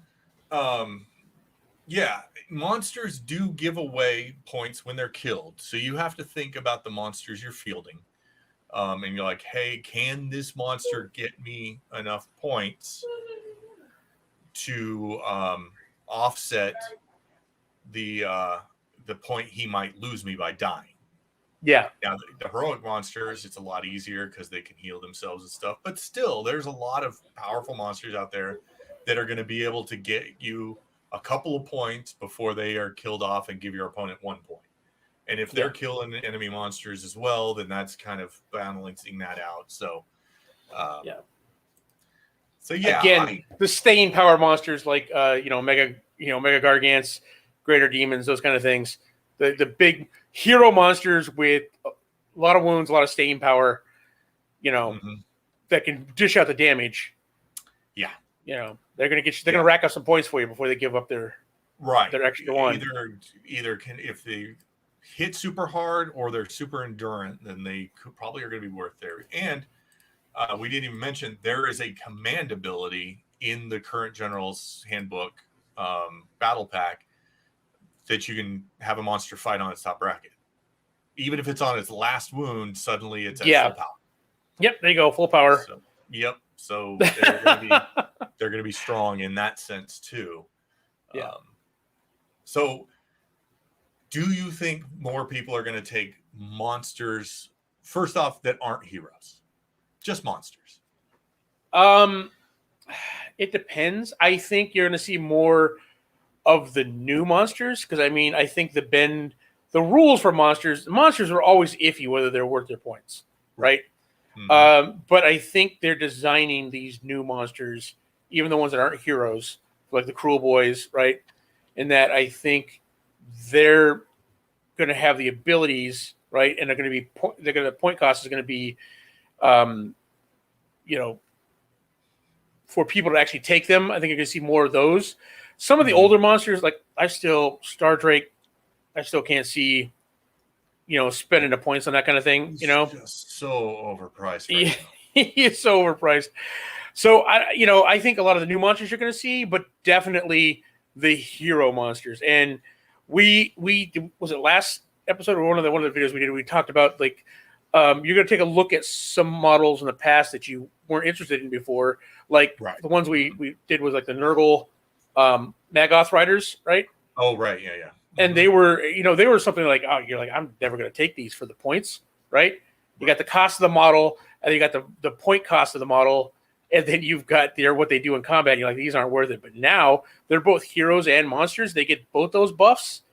Yeah. Monsters do give away points when they're killed. So you have to think about the monsters you're fielding. And you're like, hey, can this monster get me enough points to offset the point he might lose me by dying? Yeah. Now, the heroic monsters, it's a lot easier because they can heal themselves and stuff. But still, there's a lot of powerful monsters out there that are going to be able to get you a couple of points before they are killed off and give your opponent 1 point. And if they're killing enemy monsters as well, then that's kind of balancing that out. So, Again, the staying power monsters like mega gargants, greater demons, those kind of things. The big hero monsters with a lot of wounds, a lot of staying power, that can dish out the damage. Yeah. They're going to rack up some points for you before they give up their extra one. Either can, if they hit super hard or they're super endurant, then they probably are going to be worth there. And we didn't even mention there is a command ability in the current General's Handbook battle pack that you can have a monster fight on its top bracket. Even if it's on its last wound, suddenly it's at full power. Yep, there you go, full power. So they're going to be strong in that sense too. Yeah. So do you think more people are going to take monsters first off that aren't heroes? Just monsters? It depends. I think you're going to see more of the new monsters because I think the rules for monsters are always iffy whether they're worth their points, right? Mm-hmm. But I think they're designing these new monsters, even the ones that aren't heroes, like the Cruel Boys, right? And that I think they're going to have the abilities, right? And the point cost is going to be, for people to actually take them. I think you're going to see more of those. Some of the older monsters, like Star Drake, I still can't see, spending the points on that kind of thing. He's just so overpriced. Right now. He is so overpriced. So I think a lot of the new monsters you're going to see, but definitely the hero monsters. And we was it last episode or one of the videos we did? We talked about like you're going to take a look at some models in the past that you weren't interested in before, like the ones we did was like the Nurgle Magoth Riders, right? Oh, right, yeah. And they were something like, oh, you're like, I'm never going to take these for the points, right? You got the cost of the model, and you got the point cost of the model, and then you've got what they do in combat. And you're like, these aren't worth it. But now they're both heroes and monsters. They get both those buffs,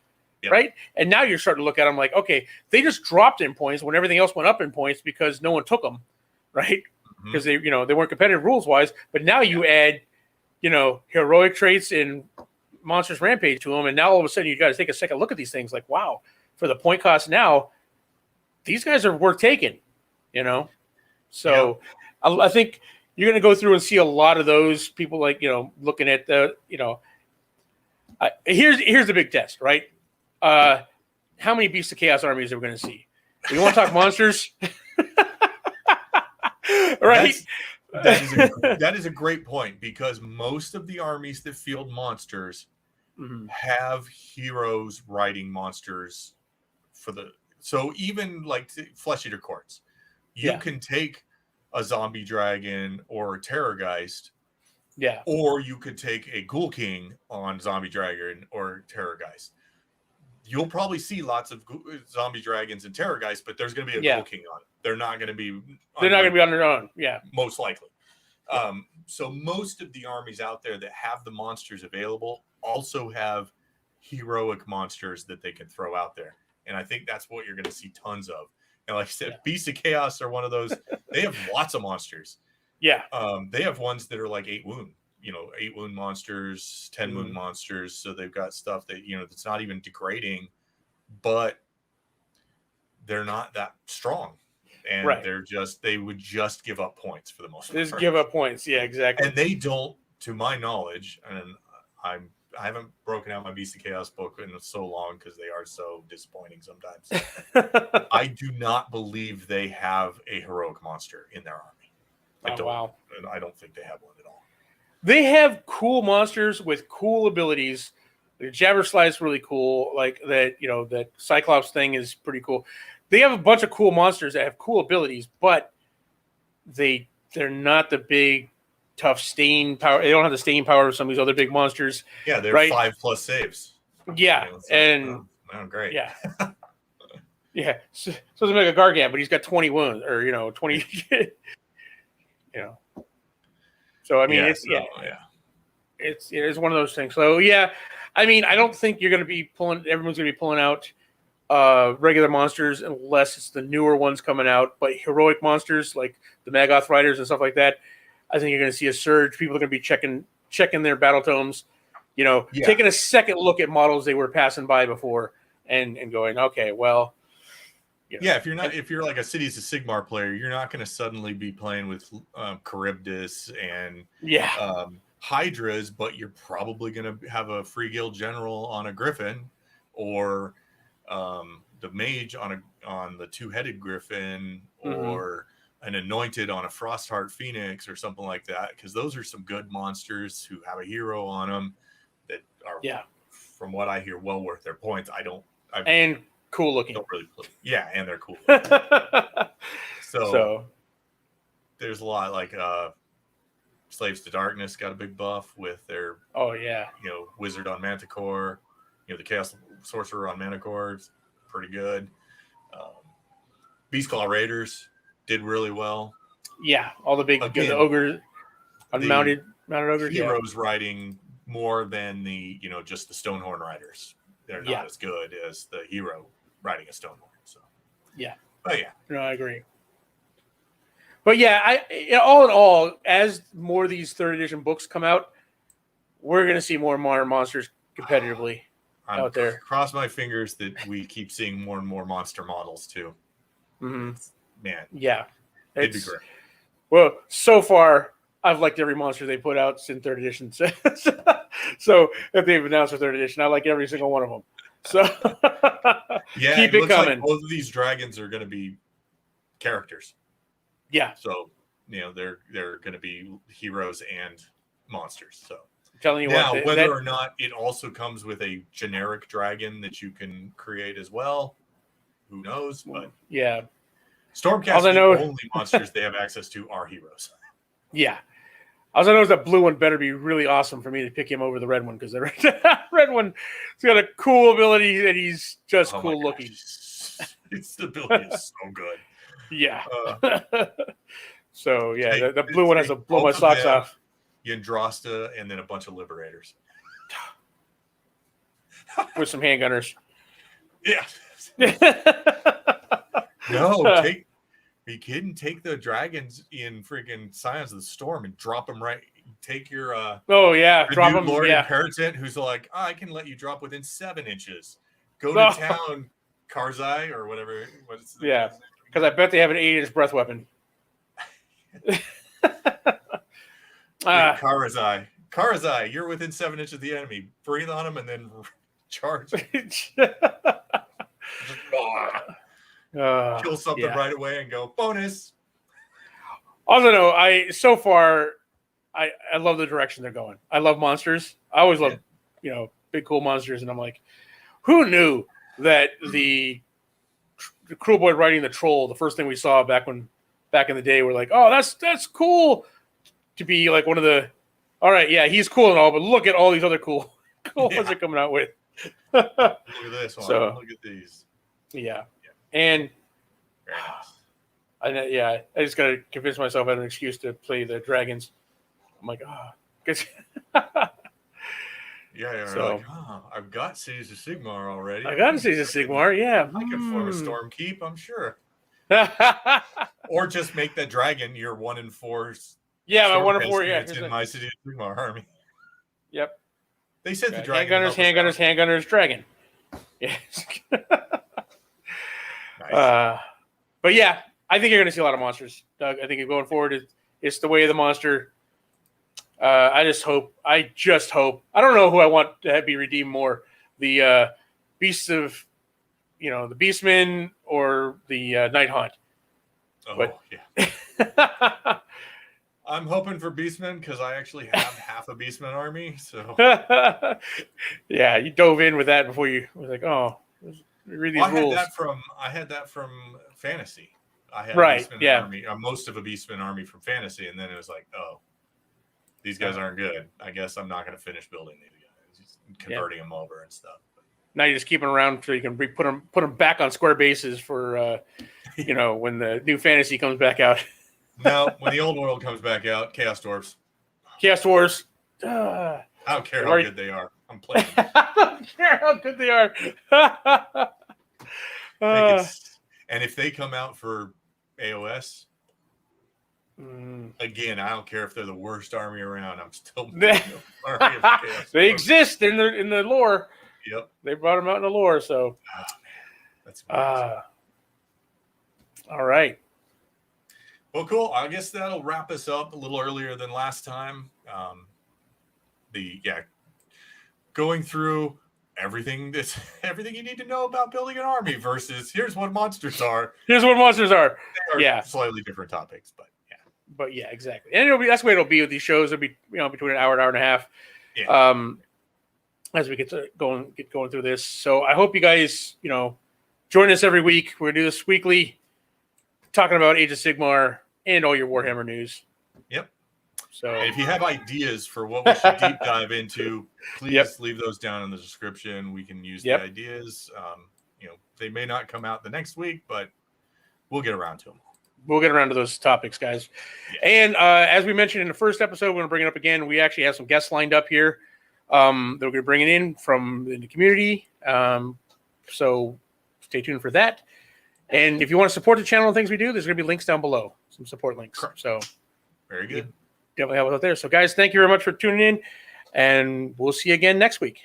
right? And now you're starting to look at them like, okay, they just dropped in points when everything else went up in points because no one took them, right? Because they weren't competitive rules wise. But now you add, heroic traits and Monsters Rampage to them, and now all of a sudden you got to take a second look at these things. Like, wow, for the point cost now, these guys are worth taking. So I think you're going to go through and see a lot of those people, like, looking at the, here's the big test, right? How many Beasts of Chaos armies are we going to see? You want to talk monsters? Right? That is a great point, because most of the armies that field monsters have heroes riding monsters so even like Flesh Eater Courts, you can take a zombie dragon or a Terrorgeist, or you could take a Ghoul King on zombie dragon or Terrorgeist. You'll probably see lots of zombie dragons and Terrorgeist, but there's going to be a Ghoul King on it. They're not going to be on their own. Yeah, most likely. So most of the armies out there that have the monsters available also have heroic monsters that they can throw out there. And I think that's what you're going to see tons of. And like I said, Beasts of Chaos are one of those. They have lots of monsters. Yeah. They have ones that are like 8 wound, 8 wound monsters, 10 wound monsters. So they've got stuff that, that's not even degrading, but they're not that strong. And they would just give up points for the most part. Just give up points. Yeah, exactly. And they don't, to my knowledge, and I haven't broken out my Beast of Chaos book in so long because they are so disappointing sometimes. I do not believe they have a heroic monster in their army. Wow. I don't think they have one at all. They have cool monsters with cool abilities. The Jabberslide is really cool. Like that, that Cyclops thing is pretty cool. They have a bunch of cool monsters that have cool abilities, but they're not the big, tough stain power. They don't have the stain power of some of these other big monsters. Yeah, they're 5+ saves. Yeah, and great. Yeah, yeah. So it's like a Gargant, but he's got 20 wounds, or 20. So I mean, it's one of those things. So yeah, I mean, I don't think everyone's going to be pulling out regular monsters unless it's the newer ones coming out. But heroic monsters like the Maggoth Riders and stuff like that, I think you're going to see a surge. People are going to be checking their battle tomes, taking a second look at models they were passing by before and going, okay, well. If you're like a Cities of Sigmar player, you're not going to suddenly be playing with Charybdis and Hydras, but you're probably going to have a Free Guild General on a Griffin, or the Mage on the 2-headed Griffin, or an Anointed on a Frostheart Phoenix or something like that, because those are some good monsters who have a hero on them that are, from what I hear, well worth their points. And cool looking. Don't really play. Yeah, and they're cool. So there's a lot, like Slaves to Darkness got a big buff with their Wizard on Manticore. The Chaos Sorcerer on Manticore is pretty good. Beastclaw Raiders did really well. Yeah, all the big the ogres, mounted ogres. Heroes riding more than the just the Stonehorn Riders. They're not as good as the hero riding a Stonehorn. So no, I agree. But all in all, as more of these 3rd edition books come out, we're going to see more modern monsters competitively out there. Cross my fingers that we keep seeing more and more monster models too. Man, it'd be great. Well, so far, I've liked every monster they put out since 3rd edition. So if they've announced a 3rd edition, I like every single one of them. So keep it coming. Like both of these dragons are going to be characters. Yeah. So they're going to be heroes and monsters. So I'm telling you now, whether or not it also comes with a generic dragon that you can create as well, who knows? But Stormcast, the only monsters they have access to are heroes. Yeah. All I know is that blue one better be really awesome for me to pick him over the red one, because the red one has got a cool ability and he's just cool looking. Its ability is so good. Yeah. So the blue one has to blow my socks off. Yndrasta and then a bunch of Liberators with some handgunners. Yeah. No, are you kidding? Take the dragons in freaking Scions of the Storm and drop them right. Take your drop them. Lord Imperator, who's like, I can let you drop within 7 inches. Go to town, Karzai or whatever. Because I bet they have an 8-inch breath weapon. Karazai, you're within 7 inches of the enemy. Breathe on him and then charge. Kill something right away and go bonus. Also, no, I love the direction they're going. I love monsters. I always love, big cool monsters, and I'm like, who knew that the Cruel Boy riding the troll? The first thing we saw back in the day, we're like, oh, that's cool to be like one of the. All right, yeah, he's cool and all, but look at all these other cool ones they're coming out with. Look at this one. Look at these. Yeah. And very nice. I just gotta convince myself I have an excuse to play the dragons. I'm like, like, I've got Cities of Sigmar already. I got Cities of Sigmar, yeah. I can form a Storm Keep, I'm sure. Or just make that dragon your 1 in 4. Yeah, my 1 in 4. Yeah, it's in my Cities of Sigmar army. Yep. They said the dragon. Handgunners, dragon. Yes. Nice. But yeah, I think you're going to see a lot of monsters, Doug. I think going forward, it's the way of the monster. I just hope. I don't know who I want to be redeemed more: the beasts of, the Beastmen or the Night Haunt. Yeah. I'm hoping for Beastmen because I actually have half a Beastmen army. So yeah, you dove in with that before you was like, oh, read these rules. I had that from Fantasy. I had army, most of a Beastmen army from Fantasy, and then it was like, oh, these guys aren't good. I guess I'm not going to finish building these guys, just converting them over and stuff. Now you just keep them around so you can put them back on square bases for when the new Fantasy comes back out. No, when the old world comes back out, Chaos Dwarfs. I don't care how good they are. I'm playing. I don't care how good they are. And if they come out for AOS, again, I don't care if they're the worst army around. I'm still army of Chaos. They exist in the lore. Yep, they brought them out in the lore. So, that's all right. Well, cool. I guess that'll wrap us up a little earlier than last time. Going through everything you need to know about building an army versus here's what monsters are. They are slightly different topics, but yeah. But yeah, exactly. And that's the way it'll be with these shows. It'll be between an hour and a half. Yeah. As we get going through this. So I hope you guys join us every week. We're gonna do this weekly, talking about Age of Sigmar and all your Warhammer news. Yep. So and if you have ideas for what we should deep dive into, please leave those down in the description. We can use the ideas. They may not come out the next week, but we'll get around to them. We'll get around to those topics, guys. Yeah. And as we mentioned in the first episode, we're going to bring it up again. We actually have some guests lined up here that we're going to bring it in from the community. So stay tuned for that. And if you want to support the channel and things we do, there's going to be links down below, some support links. Correct. So very good. Definitely help us out there. So guys, thank you very much for tuning in, and we'll see you again next week.